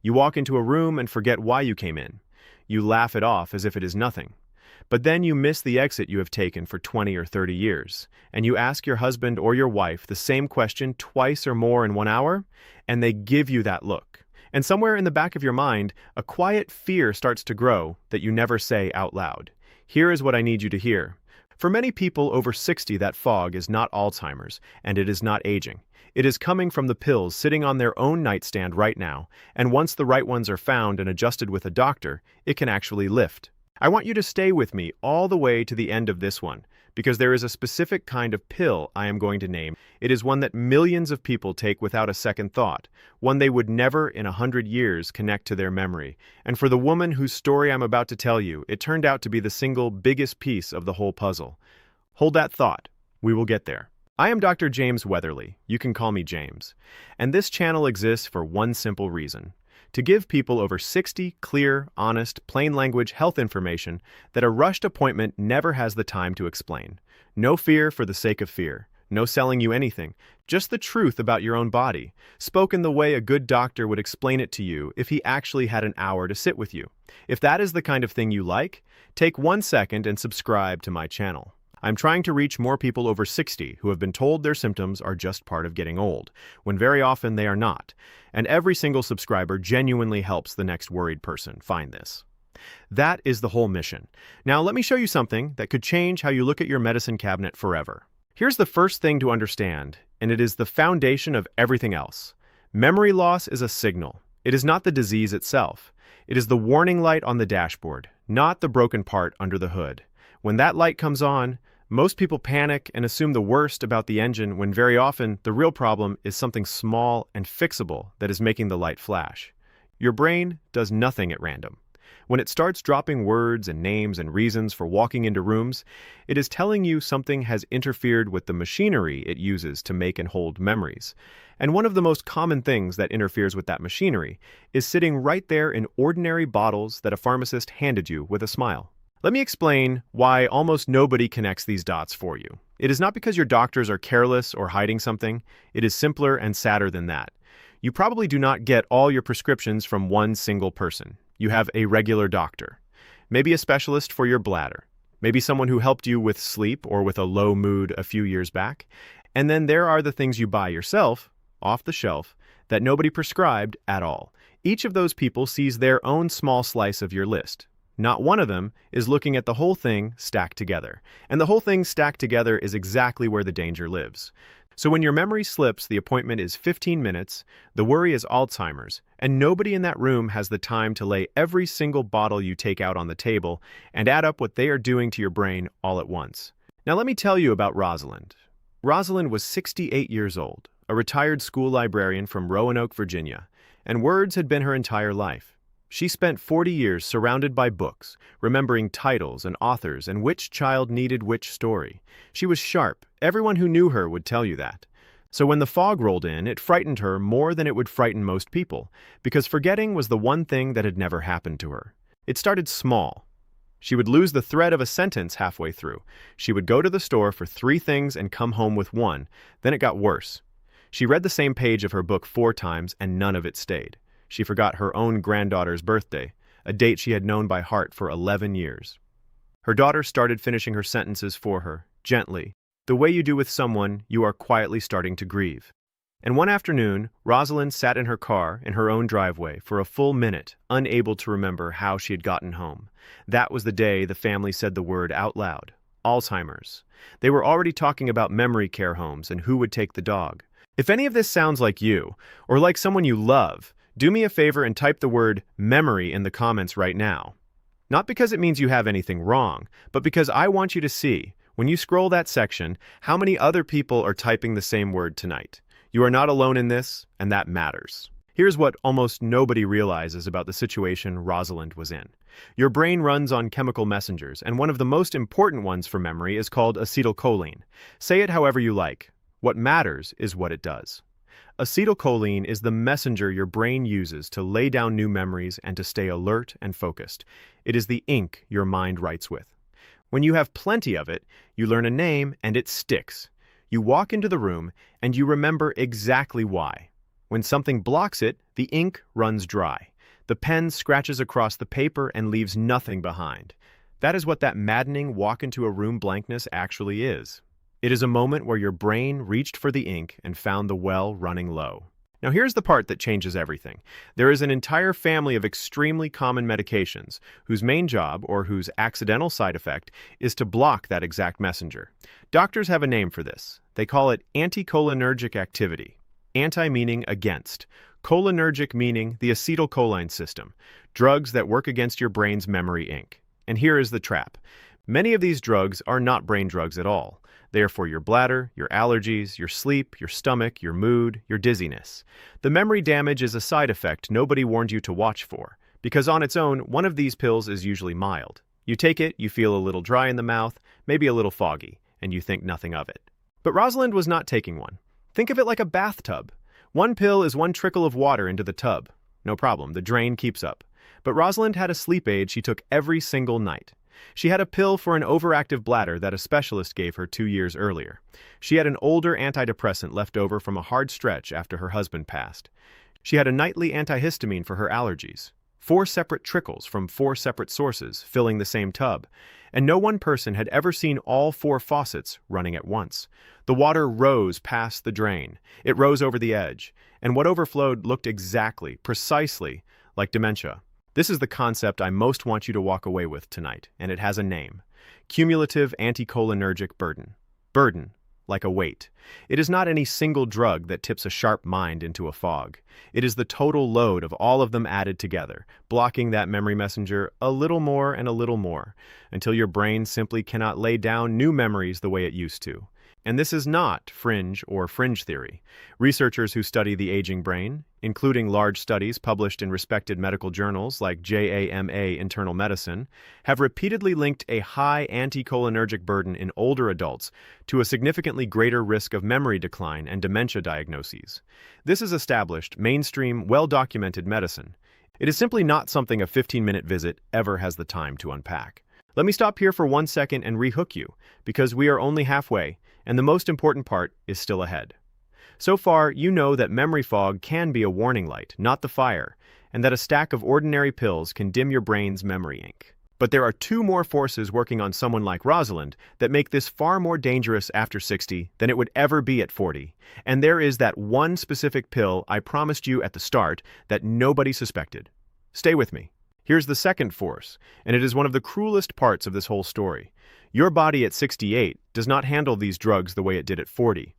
You walk into a room and forget why you came in. You laugh it off as if it is nothing. But then you miss the exit you have taken for 20 or 30 years, and you ask your husband or your wife the same question twice or more in 1 hour, and they give you that look. And somewhere in the back of your mind, a quiet fear starts to grow that you never say out loud. Here is what I need you to hear. For many people over 60, that fog is not Alzheimer's, and it is not aging. It is coming from the pills sitting on their own nightstand right now, and once the right ones are found and adjusted with a doctor, it can actually lift. I want you to stay with me all the way to the end of this one, because there is a specific kind of pill I am going to name. It is one that millions of people take without a second thought, one they would never in 100 years connect to their memory. And for the woman whose story I'm about to tell you, it turned out to be the single biggest piece of the whole puzzle. Hold that thought. We will get there. I am Dr. James Weatherly. You can call me James. And this channel exists for one simple reason: to give people over 60 clear, honest, plain language health information that a rushed appointment never has the time to explain. No fear for the sake of fear. No selling you anything. Just the truth about your own body, spoken the way a good doctor would explain it to you if he actually had an hour to sit with you. If that is the kind of thing you like, take 1 second and subscribe to my channel. I'm trying to reach more people over 60 who have been told their symptoms are just part of getting old, when very often they are not. And every single subscriber genuinely helps the next worried person find this. That is the whole mission. Now let me show you something that could change how you look at your medicine cabinet forever. Here's the first thing to understand, and it is the foundation of everything else. Memory loss is a signal. It is not the disease itself. It is the warning light on the dashboard, not the broken part under the hood. When that light comes on, most people panic and assume the worst about the engine when very often the real problem is something small and fixable that is making the light flash. Your brain does nothing at random. When it starts dropping words and names and reasons for walking into rooms, it is telling you something has interfered with the machinery it uses to make and hold memories. And one of the most common things that interferes with that machinery is sitting right there in ordinary bottles that a pharmacist handed you with a smile. Let me explain why almost nobody connects these dots for you. It is not because your doctors are careless or hiding something. It is simpler and sadder than that. You probably do not get all your prescriptions from one single person. You have a regular doctor, maybe a specialist for your bladder, maybe someone who helped you with sleep or with a low mood a few years back. And then there are the things you buy yourself, off the shelf, that nobody prescribed at all. Each of those people sees their own small slice of your list. Not one of them is looking at the whole thing stacked together. And the whole thing stacked together is exactly where the danger lives. So when your memory slips, the appointment is 15 minutes, the worry is Alzheimer's, and nobody in that room has the time to lay every single bottle you take out on the table and add up what they are doing to your brain all at once. Now let me tell you about Rosalind. Rosalind was 68 years old, a retired school librarian from Roanoke, Virginia, and words had been her entire life. She spent 40 years surrounded by books, remembering titles and authors and which child needed which story. She was sharp. Everyone who knew her would tell you that. So when the fog rolled in, it frightened her more than it would frighten most people, because forgetting was the one thing that had never happened to her. It started small. She would lose the thread of a sentence halfway through. She would go to the store for 3 things and come home with 1. Then it got worse. She read the same page of her book 4 times and none of it stayed. She forgot her own granddaughter's birthday, a date she had known by heart for 11 years. Her daughter started finishing her sentences for her, gently, the way you do with someone you are quietly starting to grieve. And one afternoon, Rosalind sat in her car in her own driveway for a full minute, unable to remember how she had gotten home. That was the day the family said the word out loud: Alzheimer's. They were already talking about memory care homes and who would take the dog. If any of this sounds like you, or like someone you love, do me a favor and type the word memory in the comments right now. Not because it means you have anything wrong, but because I want you to see, when you scroll that section, how many other people are typing the same word tonight. You are not alone in this, and that matters. Here's what almost nobody realizes about the situation Rosalind was in. Your brain runs on chemical messengers, and one of the most important ones for memory is called acetylcholine. Say it however you like. What matters is what it does. Acetylcholine is the messenger your brain uses to lay down new memories and to stay alert and focused. It is the ink your mind writes with. When you have plenty of it, you learn a name and it sticks. You walk into the room and you remember exactly why. When something blocks it, the ink runs dry. The pen scratches across the paper and leaves nothing behind. That is what that maddening walk into a room blankness actually is. It is a moment where your brain reached for the ink and found the well running low. Now here's the part that changes everything. There is an entire family of extremely common medications whose main job, or whose accidental side effect, is to block that exact messenger. Doctors have a name for this. They call it anticholinergic activity. Anti meaning against. Cholinergic meaning the acetylcholine system. Drugs that work against your brain's memory ink. And here is the trap. Many of these drugs are not brain drugs at all. They are for your bladder, your allergies, your sleep, your stomach, your mood, your dizziness. The memory damage is a side effect nobody warned you to watch for, because on its own, one of these pills is usually mild. You take it, you feel a little dry in the mouth, maybe a little foggy, and you think nothing of it. But Rosalind was not taking one. Think of it like a bathtub. One pill is one trickle of water into the tub. No problem, the drain keeps up. But Rosalind had a sleep aid she took every single night. She had a pill for an overactive bladder that a specialist gave her 2 years earlier. She had an older antidepressant left over from a hard stretch after her husband passed. She had a nightly antihistamine for her allergies. 4 separate trickles from 4 separate sources filling the same tub. And no one person had ever seen all 4 faucets running at once. The water rose past the drain. It rose over the edge. And what overflowed looked exactly, precisely, like dementia. This is the concept I most want you to walk away with tonight, and it has a name. Cumulative anticholinergic burden. Burden, like a weight. It is not any single drug that tips a sharp mind into a fog. It is the total load of all of them added together, blocking that memory messenger a little more and a little more, until your brain simply cannot lay down new memories the way it used to. And this is not fringe or fringe theory. Researchers who study the aging brain, including large studies published in respected medical journals like JAMA Internal Medicine, have repeatedly linked a high anticholinergic burden in older adults to a significantly greater risk of memory decline and dementia diagnoses. This is established, mainstream, well-documented medicine. It is simply not something a 15-minute visit ever has the time to unpack. Let me stop here for 1 second and rehook you, because we are only halfway, and the most important part is still ahead. So far, you know that memory fog can be a warning light, not the fire, and that a stack of ordinary pills can dim your brain's memory ink. But there are 2 more forces working on someone like Rosalind that make this far more dangerous after 60 than it would ever be at 40. And there is that one specific pill I promised you at the start that nobody suspected. Stay with me. Here's the second force, and it is one of the cruelest parts of this whole story. Your body at 68 does not handle these drugs the way it did at 40.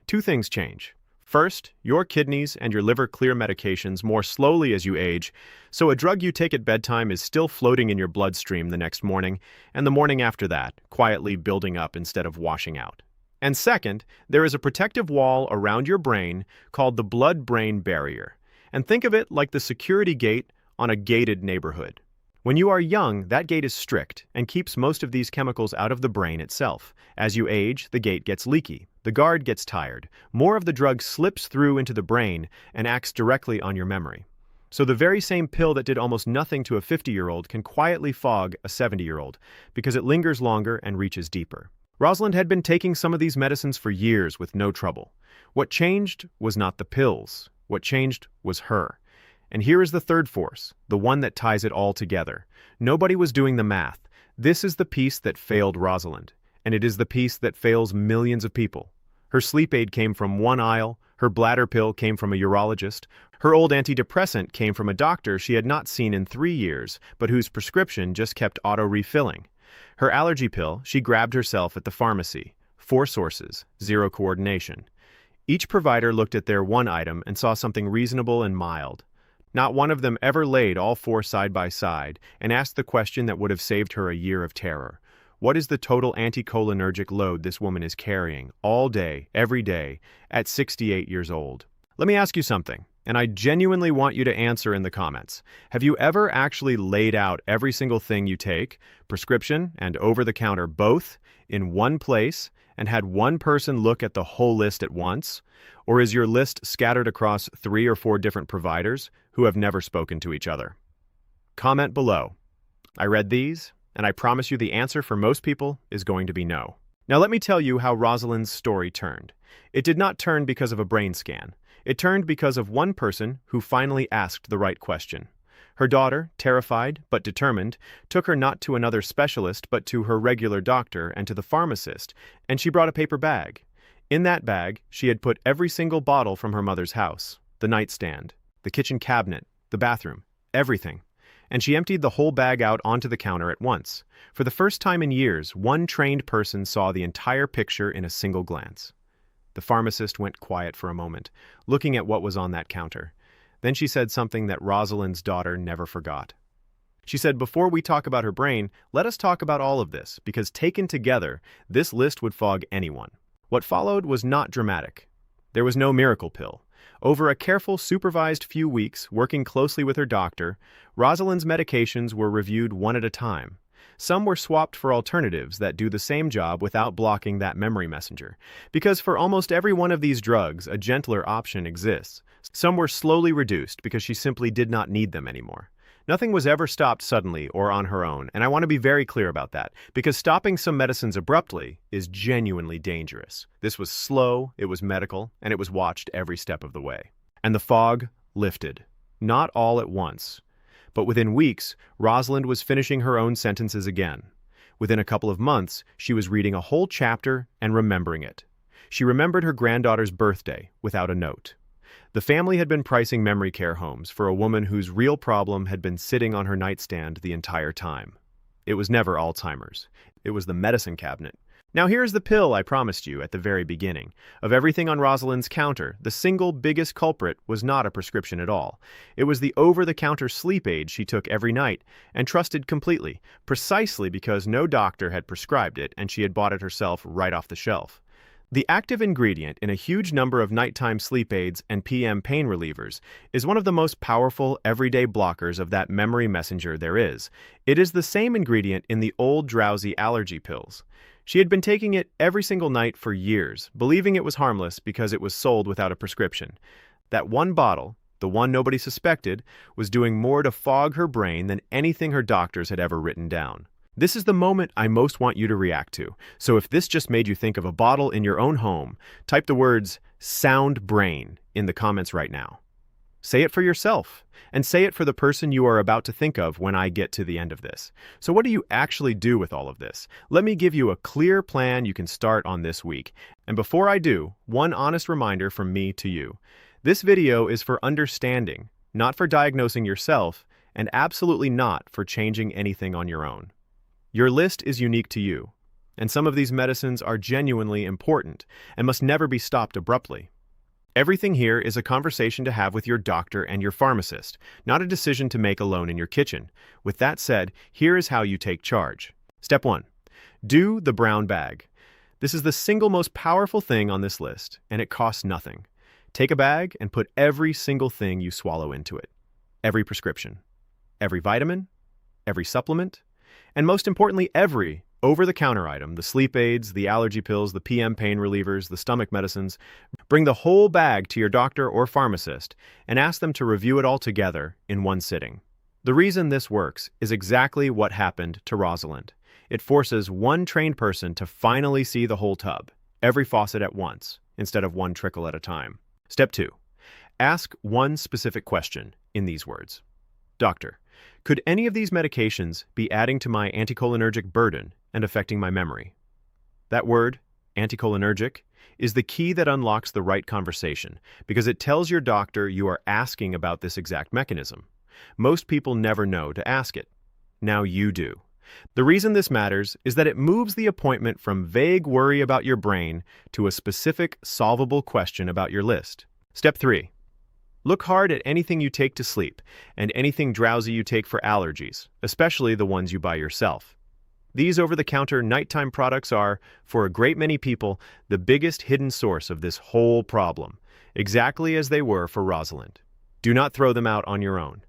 2 things change. First, your kidneys and your liver clear medications more slowly as you age, so a drug you take at bedtime is still floating in your bloodstream the next morning, and the morning after that, quietly building up instead of washing out. And second, there is a protective wall around your brain called the blood-brain barrier. And think of it like the security gate on a gated neighborhood. When you are young, that gate is strict and keeps most of these chemicals out of the brain itself. As you age, the gate gets leaky, the guard gets tired, more of the drug slips through into the brain and acts directly on your memory. So the very same pill that did almost nothing to a 50-year-old can quietly fog a 70-year-old because it lingers longer and reaches deeper. Rosalind had been taking some of these medicines for years with no trouble. What changed was not the pills. What changed was her. And here is the third force, the one that ties it all together. Nobody was doing the math. This is the piece that failed Rosalind, and it is the piece that fails millions of people. Her sleep aid came from one aisle, her bladder pill came from a urologist, her old antidepressant came from a doctor she had not seen in 3 years, but whose prescription just kept auto-refilling. Her allergy pill she grabbed herself at the pharmacy. 4 sources, 0 coordination. Each provider looked at their one item and saw something reasonable and mild. Not one of them ever laid all 4 side by side and asked the question that would have saved her a year of terror. What is the total anticholinergic load this woman is carrying, all day, every day, at 68 years old? Let me ask you something, and I genuinely want you to answer in the comments. Have you ever actually laid out every single thing you take, prescription and over-the-counter both, in one place, and had one person look at the whole list at once? Or is your list scattered across 3 or 4 different providers who have never spoken to each other? Comment below. I read these, and I promise you the answer for most people is going to be no. Now let me tell you how Rosalind's story turned. It did not turn because of a brain scan. It turned because of one person who finally asked the right question. Her daughter, terrified but determined, took her not to another specialist but to her regular doctor and to the pharmacist, and she brought a paper bag. In that bag, she had put every single bottle from her mother's house, the nightstand, the kitchen cabinet, the bathroom, everything. And she emptied the whole bag out onto the counter at once. For the first time in years, one trained person saw the entire picture in a single glance. The pharmacist went quiet for a moment, looking at what was on that counter. Then she said something that Rosalind's daughter never forgot. She said, "Before we talk about her brain, let us talk about all of this, because taken together, this list would fog anyone." What followed was not dramatic. There was no miracle pill. Over a careful, supervised few weeks, working closely with her doctor, Rosalind's medications were reviewed one at a time. Some were swapped for alternatives that do the same job without blocking that memory messenger. Because for almost every one of these drugs, a gentler option exists. Some were slowly reduced because she simply did not need them anymore. Nothing was ever stopped suddenly or on her own, and I want to be very clear about that, because stopping some medicines abruptly is genuinely dangerous. This was slow, it was medical, and it was watched every step of the way. And the fog lifted. Not all at once. But within weeks, Rosalind was finishing her own sentences again. Within a couple of months, she was reading a whole chapter and remembering it. She remembered her granddaughter's birthday without a note. The family had been pricing memory care homes for a woman whose real problem had been sitting on her nightstand the entire time. It was never Alzheimer's. It was the medicine cabinet. Now here's the pill I promised you at the very beginning. Of everything on Rosalind's counter, the single biggest culprit was not a prescription at all. It was the over-the-counter sleep aid she took every night and trusted completely, precisely because no doctor had prescribed it and she had bought it herself right off the shelf. The active ingredient in a huge number of nighttime sleep aids and PM pain relievers is one of the most powerful everyday blockers of that memory messenger there is. It is the same ingredient in the old drowsy allergy pills. She had been taking it every single night for years, believing it was harmless because it was sold without a prescription. That one bottle, the one nobody suspected, was doing more to fog her brain than anything her doctors had ever written down. This is the moment I most want you to react to. So if this just made you think of a bottle in your own home, type the words "sound brain" in the comments right now. Say it for yourself, and say it for the person you are about to think of when I get to the end of this. So what do you actually do with all of this? Let me give you a clear plan you can start on this week. And before I do, one honest reminder from me to you. This video is for understanding, not for diagnosing yourself, and absolutely not for changing anything on your own. Your list is unique to you, and some of these medicines are genuinely important and must never be stopped abruptly. Everything here is a conversation to have with your doctor and your pharmacist, not a decision to make alone in your kitchen. With that said, here is how you take charge. Step 1. Do the brown bag. This is the single most powerful thing on this list, and it costs nothing. Take a bag and put every single thing you swallow into it. Every prescription, every vitamin, every supplement, and most importantly, every over-the-counter item, the sleep aids, the allergy pills, the PM pain relievers, the stomach medicines. Bring the whole bag to your doctor or pharmacist and ask them to review it all together in one sitting. The reason this works is exactly what happened to Rosalind. It forces one trained person to finally see the whole tub, every faucet at once, instead of one trickle at a time. Step 2. Ask one specific question in these words. Doctor, could any of these medications be adding to my anticholinergic burden and affecting my memory? That word, anticholinergic, is the key that unlocks the right conversation because it tells your doctor you are asking about this exact mechanism. Most people never know to ask it. Now you do. The reason this matters is that it moves the appointment from vague worry about your brain to a specific, solvable question about your list. Step 3. Look hard at anything you take to sleep and anything drowsy you take for allergies, especially the ones you buy yourself. These over-the-counter nighttime products are, for a great many people, the biggest hidden source of this whole problem, exactly as they were for Rosalind. Do not throw them out on your own.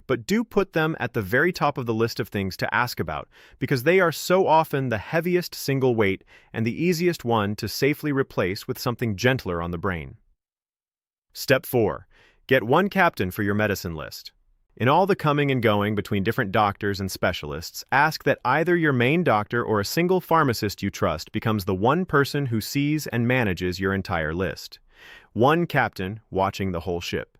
But do put them at the very top of the list of things to ask about, because they are so often the heaviest single weight and the easiest one to safely replace with something gentler on the brain. Step 4. Get one captain for your medicine list. In all the coming and going between different doctors and specialists, ask that either your main doctor or a single pharmacist you trust becomes the one person who sees and manages your entire list. One captain watching the whole ship.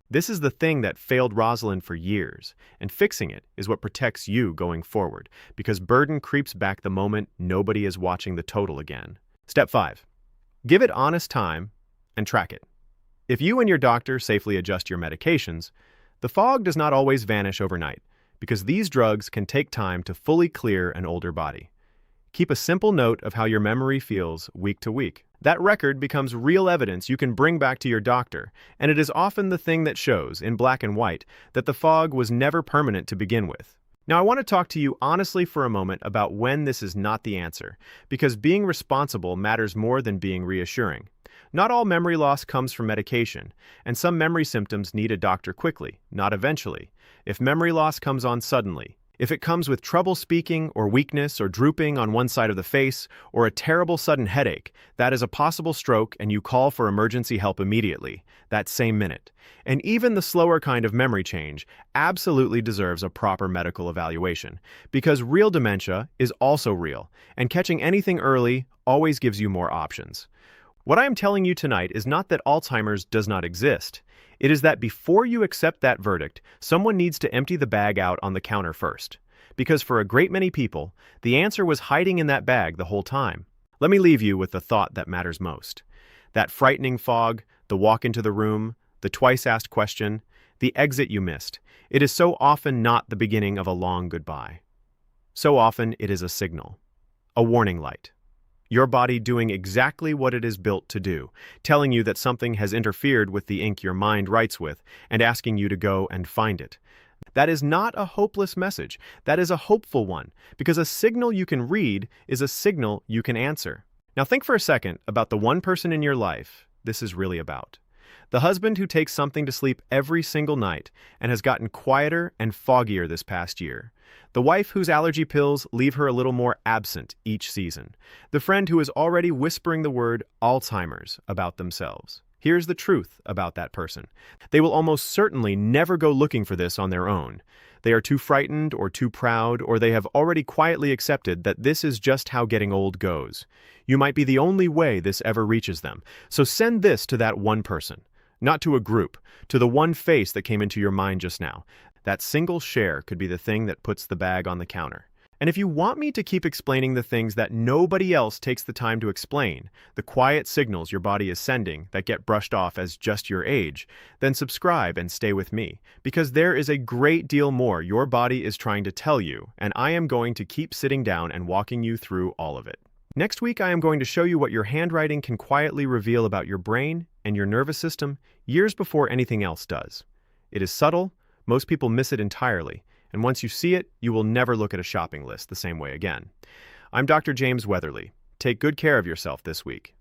This is the thing that failed Rosalind for years, and fixing it is what protects you going forward, because burden creeps back the moment nobody is watching the total again. Step 5. Give it honest time and track it. If you and your doctor safely adjust your medications, the fog does not always vanish overnight, because these drugs can take time to fully clear an older body. Keep a simple note of how your memory feels week to week. That record becomes real evidence you can bring back to your doctor, and it is often the thing that shows, in black and white, that the fog was never permanent to begin with. Now, I want to talk to you honestly for a moment about when this is not the answer, because being responsible matters more than being reassuring. Not all memory loss comes from medication, and some memory symptoms need a doctor quickly, not eventually. If memory loss comes on suddenly, if it comes with trouble speaking or weakness or drooping on one side of the face or a terrible sudden headache, that is a possible stroke and you call for emergency help immediately, that same minute. And even the slower kind of memory change absolutely deserves a proper medical evaluation, because real dementia is also real, and catching anything early always gives you more options. What I am telling you tonight is not that Alzheimer's does not exist. It is that before you accept that verdict, someone needs to empty the bag out on the counter first. Because for a great many people, the answer was hiding in that bag the whole time. Let me leave you with the thought that matters most. That frightening fog, the walk into the room, the twice-asked question, the exit you missed. It is so often not the beginning of a long goodbye. So often it is a signal, a warning light. Your body doing exactly what it is built to do, telling you that something has interfered with the ink your mind writes with, and asking you to go and find it. That is not a hopeless message. That is a hopeful one, because a signal you can read is a signal you can answer. Now think for a second about the one person in your life this is really about. The husband who takes something to sleep every single night and has gotten quieter and foggier this past year. The wife whose allergy pills leave her a little more absent each season. The friend who is already whispering the word Alzheimer's about themselves. Here's the truth about that person. They will almost certainly never go looking for this on their own. They are too frightened or too proud, or they have already quietly accepted that this is just how getting old goes. You might be the only way this ever reaches them. So send this to that one person. Not to a group, to the one face that came into your mind just now. That single share could be the thing that puts the bag on the counter. And if you want me to keep explaining the things that nobody else takes the time to explain, the quiet signals your body is sending that get brushed off as just your age, then subscribe and stay with me, because there is a great deal more your body is trying to tell you, and I am going to keep sitting down and walking you through all of it. Next week, I am going to show you what your handwriting can quietly reveal about your brain and your nervous system years before anything else does. It is subtle, most people miss it entirely, and once you see it, you will never look at a shopping list the same way again. I'm Dr. James Weatherly. Take good care of yourself this week.